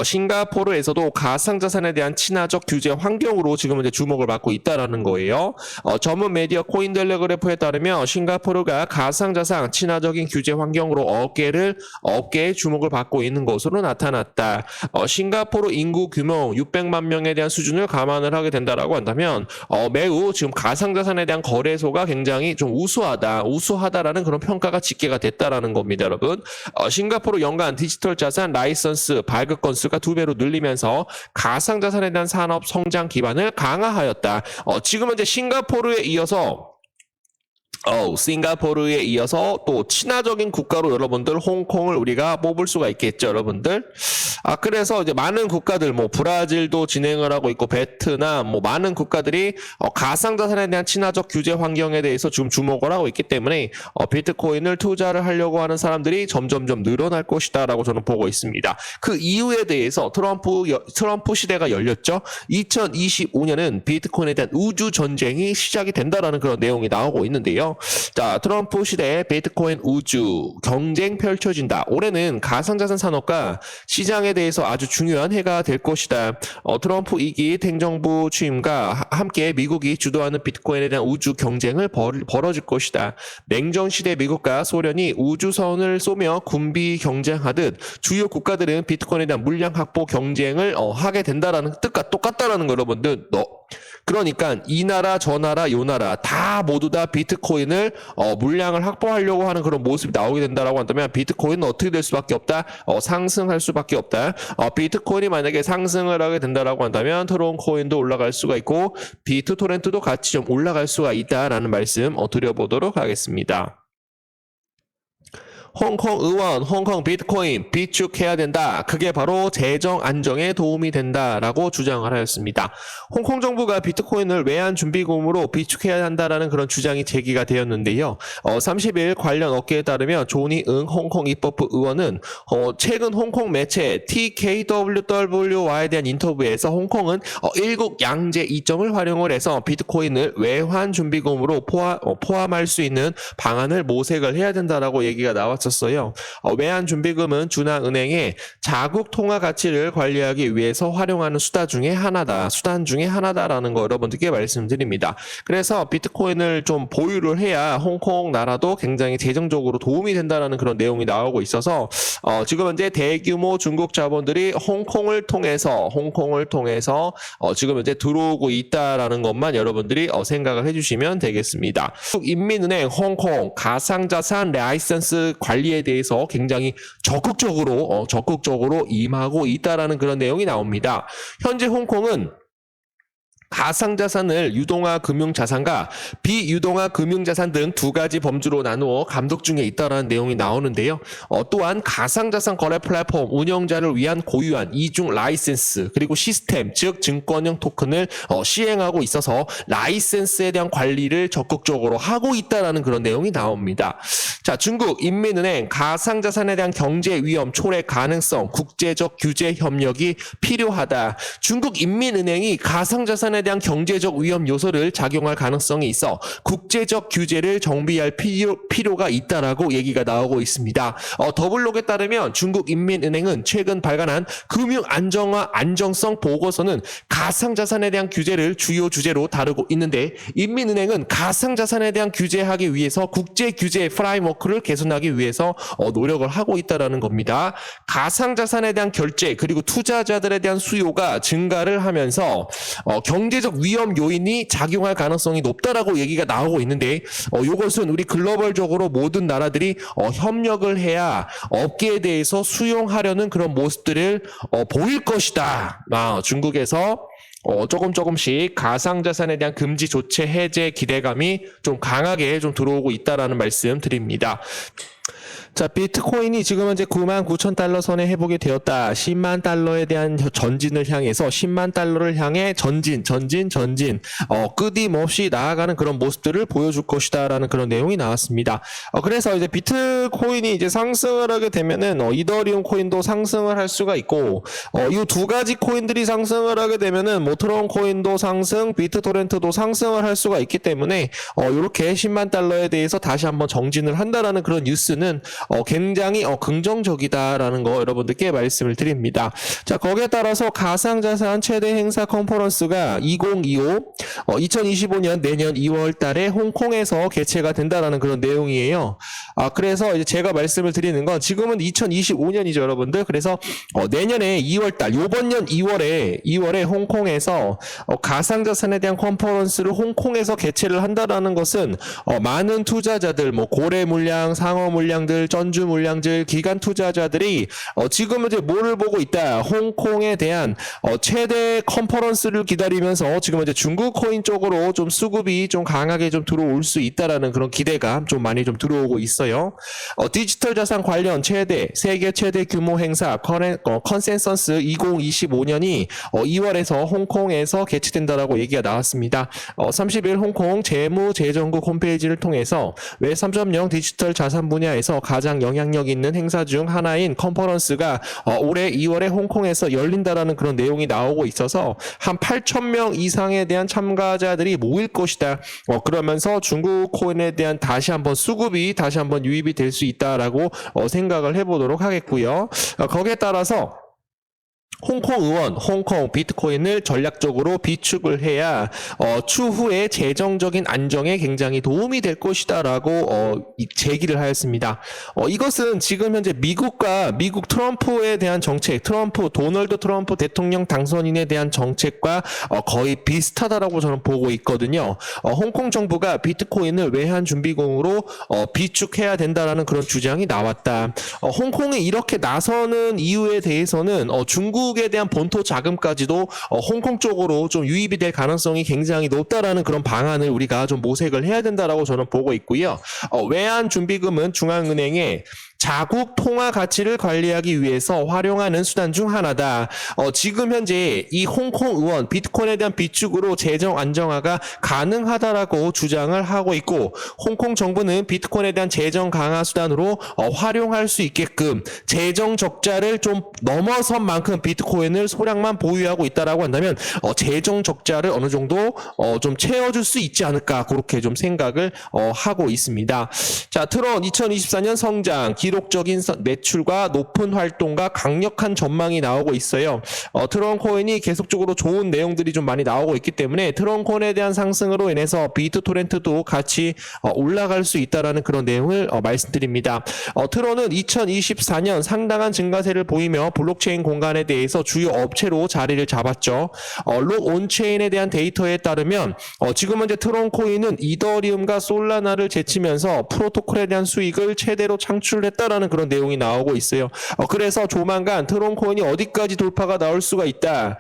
싱가포르에서도 가상자산에 대한 친화적 규제 환경으로 지금 이제 주목을 받고 있다라는 거예요. 전문 메디어 코인텔레그래프에 따르면 싱가포르가 가상자산 친화적인 규제 환경으로 업계의 주목을 받고 있는 것으로 나타났다. 싱가포르 인구 규모 600만 명에 대한 수준을 감안을 하게 된다라고 한다면 매우 지금 가상자산에 대한 거래소가 굉장히 좀 우수하다라는 그런 평가가 집계가 됐다라는 겁니다, 여러분. 싱가포르 연간 디지털 자산 라이선스 발급 건수가 2배로 늘리면서 가상자산에 대한 산업 성장 기반을 강화하였다. 지금은 이제 싱가포르에 이어서 또 친화적인 국가로 여러분들 홍콩을 우리가 뽑을 수가 있겠죠, 여러분들. 그래서 이제 많은 국가들, 브라질도 진행을 하고 있고, 베트남, 많은 국가들이 가상자산에 대한 친화적 규제 환경에 대해서 지금 주목을 하고 있기 때문에 비트코인을 투자를 하려고 하는 사람들이 점점점 늘어날 것이다라고 저는 보고 있습니다. 그 이유에 대해서 트럼프 시대가 열렸죠. 2025년은 비트코인에 대한 우주 전쟁이 시작이 된다라는 그런 내용이 나오고 있는데요. 자, 트럼프 시대에 비트코인 우주 경쟁 펼쳐진다. 올해는 가상자산 산업과 시장에 대해서 아주 중요한 해가 될 것이다. 트럼프 2기 행정부 취임과 함께 미국이 주도하는 비트코인에 대한 우주 경쟁을 벌어질 것이다. 냉전 시대 미국과 소련이 우주선을 쏘며 군비 경쟁하듯 주요 국가들은 비트코인에 대한 물량 확보 경쟁을 하게 된다라는 뜻과 똑같다라는 거, 여러분들. 그러니까 이 나라 저 나라 요 나라 다 모두 다 비트코인을 물량을 확보하려고 하는 그런 모습이 나오게 된다라고 한다면 비트코인은 어떻게 될 수밖에 없다? 상승할 수밖에 없다. 비트코인이 만약에 상승을 하게 된다라고 한다면 트론 코인도 올라갈 수가 있고 비트토렌트도 같이 좀 올라갈 수가 있다라는 말씀 드려보도록 하겠습니다. 홍콩 의원, 홍콩 비트코인 비축해야 된다. 그게 바로 재정 안정에 도움이 된다라고 주장을 하였습니다. 홍콩 정부가 비트코인을 외환 준비금으로 비축해야 한다라는 그런 주장이 제기가 되었는데요. 30일 관련 업계에 따르면 조니 응 홍콩 입법부 의원은 최근 홍콩 매체 TKWW와에 대한 인터뷰에서 홍콩은 일국 양제 이점을 활용을 해서 비트코인을 외환 준비금으로 포함할 수 있는 방안을 모색을 해야 된다라고 얘기가 나왔습니다. 었어요. 외환 준비금은 준하은행의 자국 통화 가치를 관리하기 위해서 활용하는 수단 중에 하나다라는 거 여러분들께 말씀드립니다. 그래서 비트코인을 좀 보유를 해야 홍콩 나라도 굉장히 재정적으로 도움이 된다는 그런 내용이 나오고 있어서 지금 현재 대규모 중국 자본들이 홍콩을 통해서 지금 현재 들어오고 있다라는 것만 여러분들이 생각을 해주시면 되겠습니다. 인민은행 홍콩 가상자산 라이선스 관리에 대해서 굉장히 적극적으로 임하고 있다라는 그런 내용이 나옵니다. 현재 홍콩은 가상자산을 유동화 금융자산과 비유동화 금융자산 등 두 가지 범주로 나누어 감독 중에 있다는 내용이 나오는데요. 또한 가상자산 거래 플랫폼 운영자를 위한 고유한 이중 라이센스 그리고 시스템 즉 증권형 토큰을 시행하고 있어서 라이센스에 대한 관리를 적극적으로 하고 있다는 그런 내용이 나옵니다. 자, 중국 인민은행 가상자산에 대한 경제 위험 초래 가능성 국제적 규제 협력이 필요하다. 중국 인민은행이 가상자산에 대한 경제적 위험 요소를 작용할 가능성이 있어 국제적 규제를 정비할 필요가 있다라고 얘기가 나오고 있습니다. 더블록에 따르면 중국 인민은행은 최근 발간한 금융 안정성 보고서는 가상자산에 대한 규제를 주요 주제로 다루고 있는데 인민은행은 가상자산에 대한 규제하기 위해서 국제 규제 프레임워크를 개선하기 위해서 노력을 하고 있다라는 겁니다. 가상자산에 대한 결제 그리고 투자자들에 대한 수요가 증가를 하면서 경제적 위험 요인이 작용할 가능성이 높다라고 얘기가 나오고 있는데 이것은 우리 글로벌적으로 모든 나라들이 협력을 해야 업계에 대해서 수용하려는 그런 모습들을 보일 것이다. 중국에서 조금씩 가상자산에 대한 금지 조치 해제 기대감이 좀 강하게 좀 들어오고 있다라는 말씀 드립니다. 자, 비트코인이 지금 현재 99,000달러 선에 회복이 되었다. 10만 달러에 대한 전진을 향해서 10만 달러를 향해 전진 끊임없이 나아가는 그런 모습들을 보여줄 것이다라는 그런 내용이 나왔습니다. 그래서 이제 비트코인이 이제 상승을 하게 되면은 이더리움 코인도 상승을 할 수가 있고 이 두 가지 코인들이 상승을 하게 되면은 트론 코인도 상승, 비트토렌트도 상승을 할 수가 있기 때문에 이렇게 10만 달러에 대해서 다시 한번 정진을 한다라는 그런 뉴스는 보면은 굉장히 긍정적이다라는 거 여러분들께 말씀을 드립니다. 자, 거기에 따라서 가상자산 최대 행사 컨퍼런스가 2025년 내년 2월 달에 홍콩에서 개최가 된다라는 그런 내용이에요. 그래서 이제 제가 말씀을 드리는 건 지금은 2025년이죠, 여러분들. 그래서 내년에 2월 달, 요번 년 2월에 홍콩에서 가상자산에 대한 컨퍼런스를 홍콩에서 개최를 한다라는 것은 많은 투자자들, 뭐 고래 물량, 상어 물량들, 전주 물량들, 기관 투자자들이 지금은 이제 뭐를 보고 있다? 홍콩에 대한 최대 컨퍼런스를 기다리면서 지금 이제 중국 코인 쪽으로 좀 수급이 좀 강하게 좀 들어올 수 있다라는 그런 기대감 좀 많이 좀 들어오고 있어요. 디지털 자산 관련 세계 최대 규모 행사 컨센서스 2025년이 2월에서 홍콩에서 개최된다라고 얘기가 나왔습니다. 30일 홍콩 재무재정국 홈페이지를 통해서 웹 3.0 디지털 자산 분야에서 가장 영향력 있는 행사 중 하나인 컨퍼런스가 올해 2월에 홍콩에서 열린다라는 그런 내용이 나오고 있어서 한 8,000명 이상에 대한 참가자들이 모일 것이다. 그러면서 중국 코인에 대한 다시 한번 수급이 다시 한번 유입이 될 수 있다라고 생각을 해보도록 하겠고요. 거기에 따라서 홍콩 의원, 홍콩 비트코인을 전략적으로 비축을 해야 추후에 재정적인 안정에 굉장히 도움이 될 것이다라고 제기를 하였습니다. 이것은 지금 현재 미국 트럼프에 대한 정책, 도널드 트럼프 대통령 당선인에 대한 정책과 거의 비슷하다라고 저는 보고 있거든요. 홍콩 정부가 비트코인을 외환 준비공으로 비축해야 된다라는 그런 주장이 나왔다. 홍콩이 이렇게 나서는 이유에 대해서는 중국에 대한 본토 자금까지도 홍콩 쪽으로 좀 유입이 될 가능성이 굉장히 높다라는 그런 방안을 우리가 좀 모색을 해야 된다라고 저는 보고 있고요. 외환 준비금은 중앙은행에 자국 통화 가치를 관리하기 위해서 활용하는 수단 중 하나다. 지금 현재 이 홍콩 의원 비트코인에 대한 비축으로 재정 안정화가 가능하다라고 주장을 하고 있고, 홍콩 정부는 비트코인에 대한 재정 강화 수단으로 활용할 수 있게끔 재정 적자를 좀 넘어선 만큼 비트코인을 소량만 보유하고 있다라고 한다면 재정 적자를 어느 정도 좀 채워줄 수 있지 않을까, 그렇게 좀 생각을 하고 있습니다. 자, 트론 2024년 성장, 기록적인 매출과 높은 활동과 강력한 전망이 나오고 있어요. 트론 코인이 계속적으로 좋은 내용들이 좀 많이 나오고 있기 때문에 트론 코인에 대한 상승으로 인해서 비트토렌트도 같이 올라갈 수 있다라는 그런 내용을 말씀드립니다. 트론은 2024년 상당한 증가세를 보이며 블록체인 공간에 대해서 주요 업체로 자리를 잡았죠. 록 온체인에 대한 데이터에 따르면 지금 현재 트론 코인은 이더리움과 솔라나를 제치면서 프로토콜에 대한 수익을 최대로 창출했다라는 그런 내용이 나오고 있어요. 그래서 조만간 트론 코인이 어디까지 돌파가 나올 수가 있다.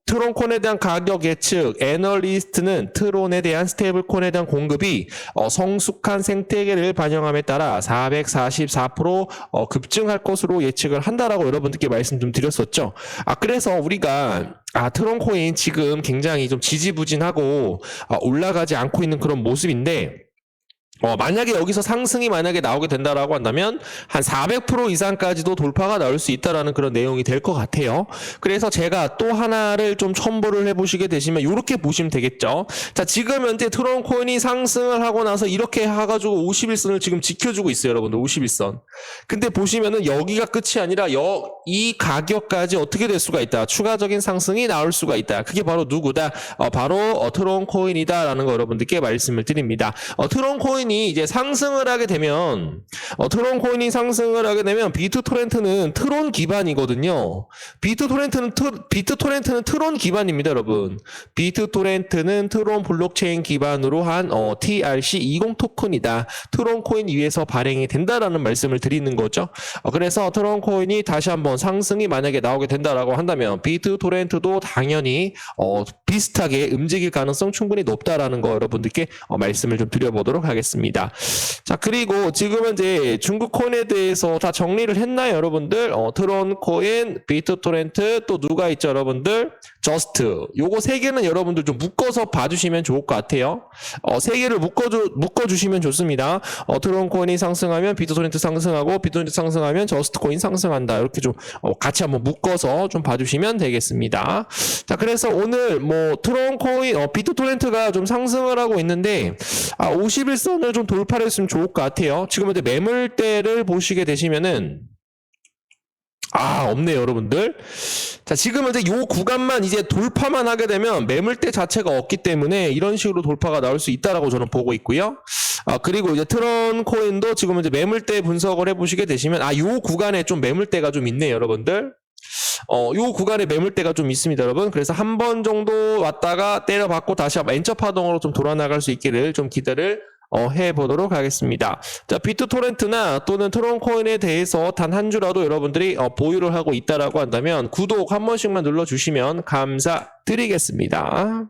트론 코인에 대한 가격 예측, 애널리스트는 트론에 대한 스테이블 코인에 대한 공급이 성숙한 생태계를 반영함에 따라 444% 급증할 것으로 예측을 한다라고 여러분들께 말씀 좀 드렸었죠. 그래서 우리가 트론 코인 지금 굉장히 좀 지지부진하고 올라가지 않고 있는 그런 모습인데, 만약에 여기서 상승이 만약에 나오게 된다라고 한다면 한 400% 이상까지도 돌파가 나올 수 있다라는 그런 내용이 될 것 같아요. 그래서 제가 또 하나를 좀 첨부를 해보시게 되시면 이렇게 보시면 되겠죠. 자, 지금 현재 트론 코인이 상승을 하고 나서 이렇게 해가지고 51선을 지금 지켜주고 있어요, 여러분들. 51선. 근데 보시면은 여기가 끝이 아니라 이 가격까지 어떻게 될 수가 있다. 추가적인 상승이 나올 수가 있다. 그게 바로 누구다? 바로 트론 코인이다라는 거 여러분들께 말씀을 드립니다. 트론 코인이 이제 상승을 하게 되면 비트토렌트는 트론 기반이거든요. 비트토렌트는 트론 기반입니다, 여러분. 비트토렌트는 트론 블록체인 기반으로 한 TRC20 토큰이다. 트론 코인 위에서 발행이 된다라는 말씀을 드리는 거죠. 그래서 트론 코인이 다시 한번 상승이 만약에 나오게 된다라고 한다면 비트토렌트도 당연히 비슷하게 움직일 가능성 충분히 높다라는 거 여러분들께 말씀을 좀 드려보도록 하겠습니다. 자, 그리고 지금 현재 중국 코인에 대해서 다 정리를 했나요, 여러분들? 트론 코인, 비트토렌트, 또 누가 있죠, 여러분들? 저스트. 요거 세 개는 여러분들 좀 묶어서 봐주시면 좋을 것 같아요. 세 개를 묶어주시면 좋습니다. 트론 코인이 상승하면 비트토렌트 상승하고 비트토렌트 상승하면 저스트 코인 상승한다. 이렇게 좀 같이 한번 묶어서 좀 봐주시면 되겠습니다. 자, 그래서 오늘 뭐 트론 코인, 비트토렌트가 좀 상승을 하고 있는데 51선을 좀 돌파를 했으면 좋을 것 같아요. 지금 현재 매물대를 보시게 되시면은 없네요, 여러분들. 자, 지금 현재 요 구간만 이제 돌파만 하게 되면 매물대 자체가 없기 때문에 이런 식으로 돌파가 나올 수 있다라고 저는 보고 있고요. 그리고 이제 트론 코인도 지금 이제 매물대 분석을 해보시게 되시면 요 구간에 좀 매물대가 좀 있네요, 여러분들. 요 구간에 매물대가 좀 있습니다, 여러분. 그래서 한 번 정도 왔다가 때려받고 다시 엔처 파동으로 좀 돌아나갈 수 있기를 좀 기대를 해보도록 하겠습니다. 자, 비트토렌트나 또는 트론코인에 대해서 단 한 주라도 여러분들이 보유를 하고 있다라고 한다면 구독 한 번씩만 눌러주시면 감사드리겠습니다.